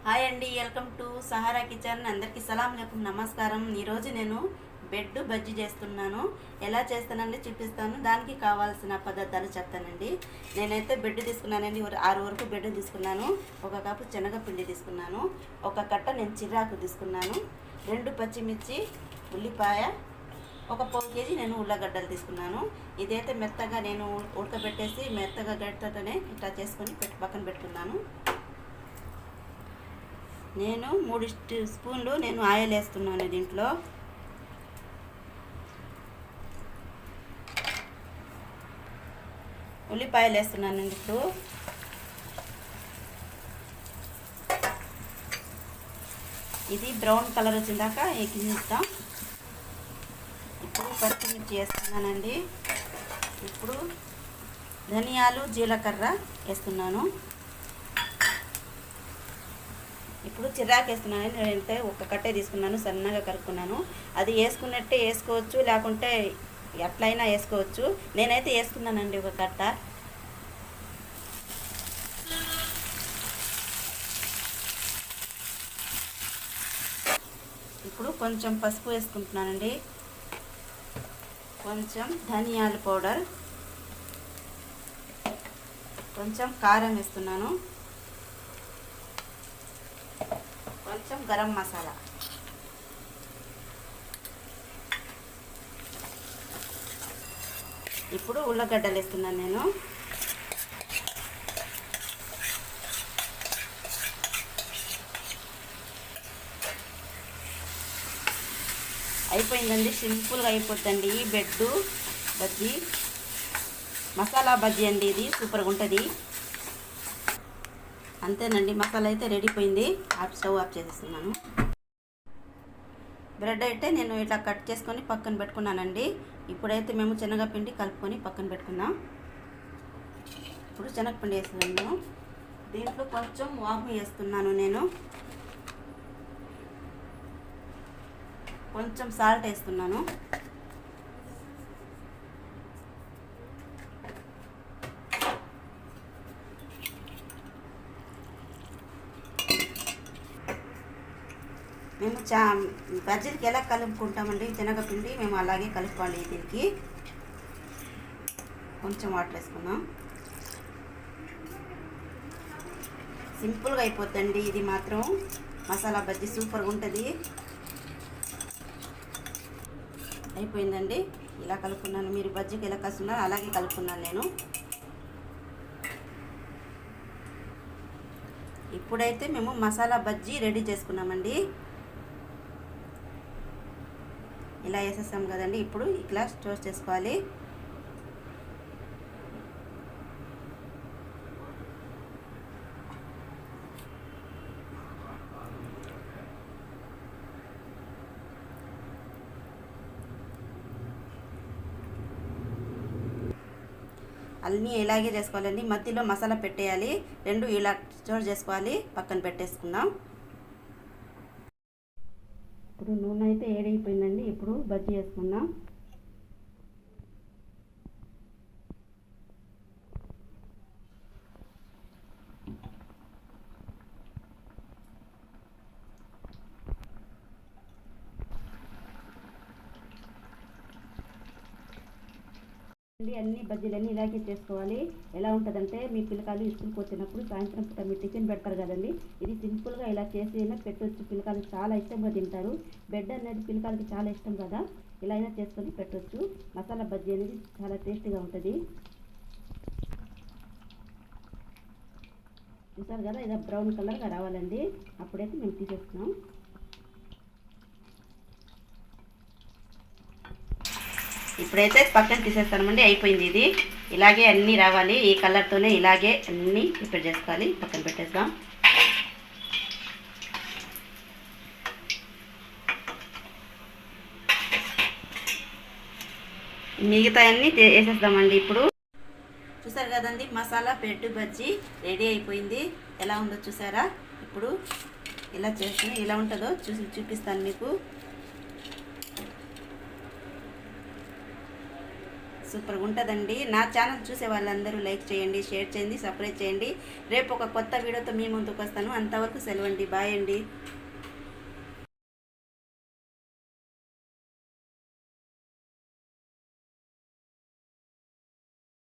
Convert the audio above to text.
Hi అండి, welcome to Sahara kitchen. అందరికీ సలాం లేకుం, నమస్కారం. ఈరోజు నేను బెడ్ బజ్జీ చేస్తున్నాను. ఎలా చేస్తానండి చూపిస్తాను. దానికి కావాల్సిన పదార్థాలు చెప్తానండి. నేనైతే బెడ్ తీసుకున్నానండి, 6 వరకు బెడ్ తీసుకున్నాను. 1 కప్పు శనగపిండి తీసుకున్నాను. 1 కట్ట నేను చిరాకు తీసుకున్నాను. 2 పచ్చిమిర్చి, ఉల్లిపాయ, 1 పావు కేజీ నేను ఉల్లగడ్డలు తీసుకున్నాను. ఇదైతే మెత్తగా నేను ఉడకబెట్టేసి మెత్తగా గడ్డతోనే ఇట్లా చేసుకొని పక్కన పెట్టుకున్నాను. నేను 3 స్పూన్లు నేను ఆయిల్ వేస్తున్నాను. దీంట్లో ఉల్లిపాయలు వేస్తున్నానండి. ఇప్పుడు ఇది బ్రౌన్ కలర్ వచ్చిందాక ఎక్కిస్తాం. ఇప్పుడు పచ్చిమిర్చి వేస్తున్నానండి. ఇప్పుడు ధనియాలు, జీలకర్ర వేస్తున్నాను. ఇప్పుడు చిరాకు వేస్తున్నాను. నేనైతే 1 కట్టే తీసుకున్నాను, సన్నగా కలుపుకున్నాను. అది వేసుకున్నట్టే వేసుకోవచ్చు, లేకుంటే ఎట్లయినా వేసుకోవచ్చు. నేనైతే వేసుకున్నానండి 1 కట్ట. ఇప్పుడు కొంచెం పసుపు వేసుకుంటున్నానండి, కొంచెం ధనియాల పౌడర్, కొంచెం కారం వేస్తున్నాను, కొంచెం గరం మసాలా. ఇప్పుడు ఉల్లగడ్డలు వేస్తున్నాను నేను. అయిపోయిందండి, సింపుల్గా అయిపోతుందండి ఈ బెడ్ బజ్జీ. మసాలా బజ్జీ అండి, ఇది సూపర్గా ఉంటుంది. అంతేనండి, మసాలా అయితే రెడీ అయిపోయింది. స్టవ్ ఆఫ్ చేసేస్తున్నాను. బ్రెడ్ అయితే నేను ఇట్లా కట్ చేసుకొని పక్కన పెట్టుకున్నానండి. ఇప్పుడైతే మేము శనగపిండి కలుపుకొని పక్కన పెట్టుకున్నాం. ఇప్పుడు శనగపిండి వేస్తున్నాను. దీంట్లో కొంచెం వాము వేస్తున్నాను నేను, కొంచెం సాల్ట్ వేస్తున్నాను. మేము బజ్జీలకి ఎలా కలుపుకుంటామండి శనగపిండి, మేము అలాగే కలుపుకోవాలి. దీనికి కొంచెం వాటర్ వేసుకున్నాం. సింపుల్గా అయిపోద్దండి ఇది మాత్రం. మసాలా బజ్జీ సూపర్గా ఉంటుంది. అయిపోయిందండి, ఇలా కలుపుకున్నాను. మీరు బజ్జీకి ఎలా కలుపుకున్నారో అలాగే కలుపుకున్నాను నేను. ఇప్పుడైతే మేము మసాలా బజ్జీ రెడీ చేసుకున్నామండి. ఇలా వేసేస్తాం కదండి. ఇప్పుడు ఇట్లా స్టోర్ చేసుకోవాలి. అన్నీ ఇలాగే చేసుకోవాలండి. మధ్యలో మసాలా పెట్టేయాలి. 2 ఇలా స్టోర్ చేసుకోవాలి. పక్కన పెట్టేసుకుందాం. ఇప్పుడు నూనె అయితే వేడైపోయిందండి. ఇప్పుడు బజ్జీ వేసుకుందాం. అన్ని బజ్జీలన్నీ ఇలాగే చేసుకోవాలి. ఎలా ఉంటుందంటే, మీ పిల్లకాయలు స్కూల్కి వచ్చినప్పుడు సాయంత్రం పూట మీరు టిఫిన్ పెడతారు కదండి, ఇది సింపుల్గా ఇలా చేసి అయినా పెట్టవచ్చు. పిల్లకాయలు చాలా ఇష్టంగా తింటారు. బెడ్ అనేది పిల్లకాయలకి చాలా ఇష్టం కదా, ఇలా అయినా చేసుకొని పెట్టవచ్చు. మసాలా బజ్జీ అనేది చాలా టేస్టీగా ఉంటుంది. చూసారు కదా, ఇది బ్రౌన్ కలర్గా రావాలండి. అప్పుడైతే మేము తీసేస్తున్నాం. ఇప్పుడైతే పక్కన తీసేస్తామండి. అయిపోయింది ఇది. ఇలాగే అన్నీ రావాలి, ఈ కలర్తోనే ఇలాగే అన్నీ ప్రిపేర్ చేసుకోవాలి. పక్కన పెట్టేద్దాం. మిగతా అన్నీ వేసేద్దామండి. ఇప్పుడు చూసారు కదండి, మసాలా బెడ్ బజ్జీ రెడీ అయిపోయింది. ఎలా ఉందో చూసారా. ఇప్పుడు ఇలా చేస్తే ఎలా ఉంటుందో చూపిస్తాను మీకు. సూపర్గా ఉంటుందండి. నా ఛానల్ చూసే వాళ్ళందరూ లైక్ చేయండి, షేర్ చేయండి, సబ్స్క్రైబ్ చేయండి. రేపు ఒక కొత్త వీడియోతో మీ ముందుకు వస్తాను. అంతవరకు సెలవండి. బాయ్ అండి.